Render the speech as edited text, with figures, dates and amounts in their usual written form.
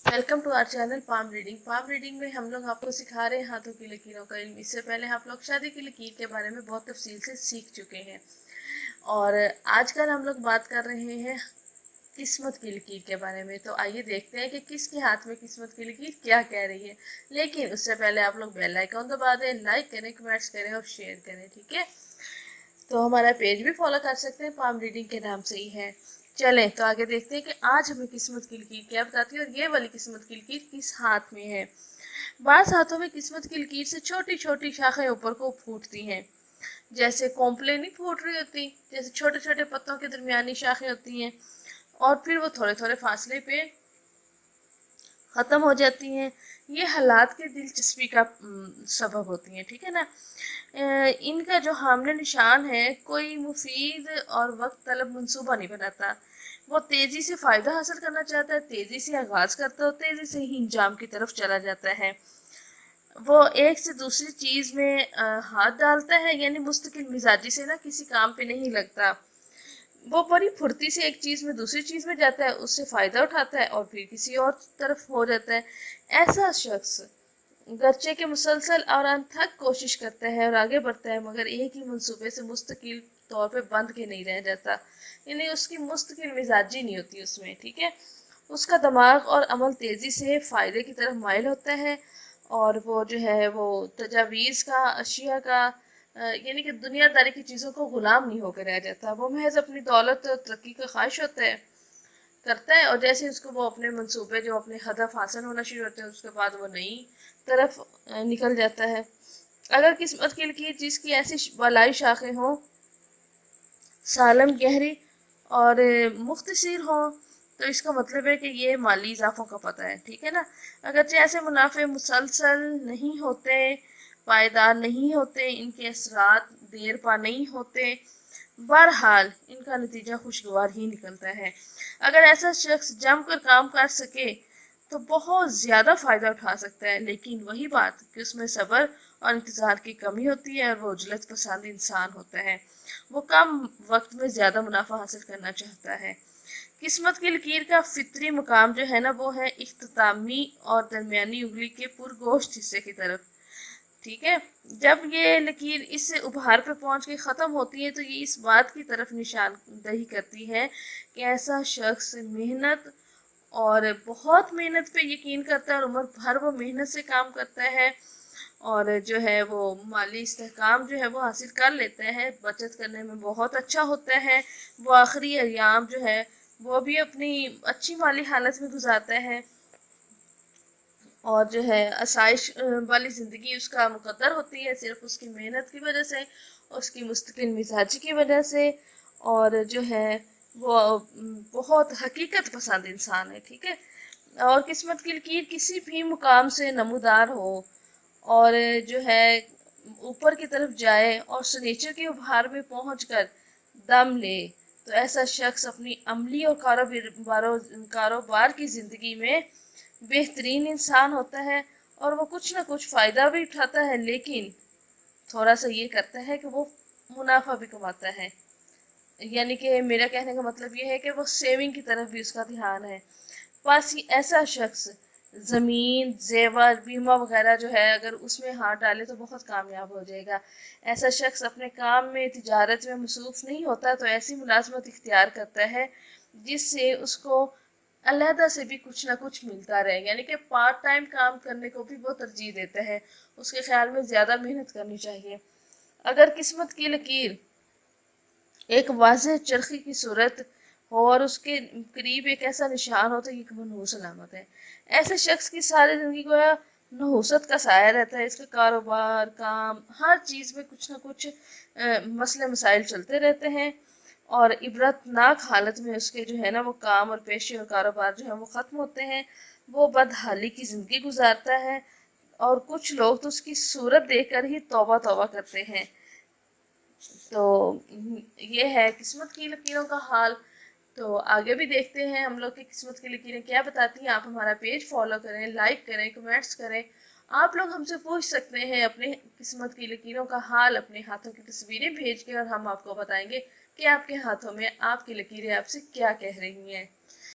Welcome to our channel palm reading. Palm reading में हम लोग आपको सिखा रहे हैं हाथों की लकीरों का इल्म। इससे पहले आप लोग शादी की लकीर के बारे में बहुत तफसील से सीख चुके हैं और आजकल हम लोग बात कर रहे हैं किस्मत की लकीर के बारे में। तो आइए देखते हैं कि किसके हाथ में किस्मत की लकीर क्या कह रही है। लेकिन उससे पहले आप लोग बेल आइकन दबा दें, लाइक करें, कमेंट्स करें और शेयर करें, ठीक है। तो हमारा पेज भी फॉलो कर सकते हैं, पाम रीडिंग के नाम से ही है। चलें तो आगे देखते हैं कि आज हमें किस्मत की लकीर क्या बताती है और ये वाली किस्मत की लकीर किस हाथ में है। बास हाथों में किस्मत की लकीर से छोटी छोटी शाखें ऊपर को फूटती हैं, जैसे कोंपले नहीं फूट रही होती, जैसे छोटे छोटे पत्तों के दरमियानी शाखें होती हैं और फिर वो थोड़े थोड़े फासले पे ख़त्म हो जाती हैं। ये हालात की दिलचस्पी का सबब होती हैं, ठीक है ना। इनका जो हामले निशान है कोई मुफीद और वक्त तलब मंसूबा नहीं बनाता। वो तेज़ी से फ़ायदा हासिल करना चाहता है, तेज़ी से आगाज़ करता है और तेज़ी से ही इंजाम की तरफ चला जाता है। वो एक से दूसरी चीज़ में हाथ डालता है, यानी मुस्तकिल मिजाजी से ना किसी काम पे नहीं लगता। वो बड़ी फुर्ती से एक चीज़ में दूसरी चीज़ में जाता है, उससे फ़ायदा उठाता है और फिर किसी और तरफ हो जाता है। ऐसा शख्स गरचे के मुसलसल और अनथक कोशिश करता है और आगे बढ़ता है, मगर एक ही मंसूबे से मुस्तकिल तौर पे बंद के नहीं रह जाता। यानी उसकी मुस्तकिल मिजाजी नहीं होती उसमें, ठीक है। उसका दिमाग और अमल तेज़ी से फ़ायदे की तरफ माइल होता है और वो जो है वो तजावीज़ का, अशिया का, यानी कि दुनियादारी की चीज़ों को गुलाम नहीं होकर रह जाता। वो महज अपनी दौलत और तरक्की का ख्वाहिश होता है करता है और जैसे उसको वो अपने मंसूबे जो अपने हदफ हासिल होना शुरू होते हैं उसके बाद वो नई तरफ निकल जाता है। अगर किस्मत की लकीर जिसकी ऐसी बलाई शाखें हों, सालम गहरी और मुख्तसर हों, तो इसका मतलब है कि ये माली इजाफों का पता है, ठीक है ना। अगरचे ऐसे मुनाफे मुसलसल नहीं होते, पायदार नहीं होते, इनके असरात देर पा नहीं होते, बहरहाल इनका नतीजा खुशगवार ही निकलता है। अगर ऐसा शख्स जमकर काम कर सके तो बहुत ज़्यादा फ़ायदा उठा सकता है, लेकिन वही बात कि उसमें सब्र और इंतज़ार की कमी होती है और वो उजलत पसंद इंसान होता है। वो कम वक्त में ज़्यादा मुनाफा हासिल करना चाहता है। किस्मत की लकीर का फितरी मुकाम जो है ना वो है इख्तितामी और दरमियानी उंगली के पुरगोश्त हिस्से की तरफ, ठीक है। जब ये लकीर इस उभार पे पहुंच के ख़त्म होती है तो ये इस बात की तरफ निशानदही करती है कि ऐसा शख्स मेहनत और बहुत मेहनत पे यकीन करता है और उम्र भर वो मेहनत से काम करता है और जो है वो माली इस्तेहकाम जो है वो हासिल कर लेता है, बचत करने में बहुत अच्छा होता है। वो आखिरी अयाम जो है वो भी अपनी अच्छी माली हालत में गुजारता है और जो है आसाइश वाली ज़िंदगी उसका मुकद्दर होती है सिर्फ उसकी मेहनत की वजह से, उसकी मुस्तकिल मिजाजी की वजह से। और जो है वो बहुत हकीकत पसंद इंसान है, ठीक है। और किस्मत की लकीर किसी भी मुकाम से नमूदार हो और जो है ऊपर की तरफ जाए और सनीचर के उभार में पहुंचकर दम ले, तो ऐसा शख्स अपनी अमली और कारोबार की ज़िंदगी में बेहतरीन इंसान होता है और वो कुछ ना कुछ फ़ायदा भी उठाता है, लेकिन थोड़ा सा ये करता है कि वो मुनाफा भी कमाता है। यानी कि मेरा कहने का मतलब ये है कि वो सेविंग की तरफ भी उसका ध्यान है। बस ऐसा शख्स ज़मीन, जेवर, बीमा वगैरह जो है अगर उसमें हाथ डाले तो बहुत कामयाब हो जाएगा। ऐसा शख्स अपने काम में, तिजारत में मसरूफ़ नहीं होता तो ऐसी मुलाजमत इख्तियार करता है जिससे उसको अलहदा से भी कुछ ना कुछ मिलता रहे, यानी कि पार्ट टाइम काम करने को भी वो तरजीह देता है। उसके ख्याल में ज़्यादा मेहनत करनी चाहिए। अगर किस्मत की लकीर एक वाज़ेह चरखी की सूरत हो और उसके करीब एक ऐसा निशान हो तो ये मनहूस अलामत है। ऐसे शख्स की सारी ज़िंदगी गोया नहूसत का साया रहता है। इसका कारोबार, काम, हर चीज़ में कुछ ना कुछ मसले मसाइल चलते रहते हैं और इबरतनाक हालत में उसके जो है ना वो काम और पेशे और कारोबार जो है वो ख़त्म होते हैं। वो बदहाली की ज़िंदगी गुजारता है और कुछ लोग तो उसकी सूरत देखकर ही तौबा तौबा करते हैं। तो ये है किस्मत की लकीरों का हाल। तो आगे भी देखते हैं हम लोग की किस्मत की लकीरें क्या बताती हैं। आप हमारा पेज फॉलो करें, लाइक करें, कमेंट्स करें। आप लोग हमसे पूछ सकते हैं अपने किस्मत की लकीरों का हाल अपने हाथों की तस्वीरें भेज के और हम आपको बताएंगे कि आपके हाथों में आपकी लकीरें आपसे क्या कह रही हैं।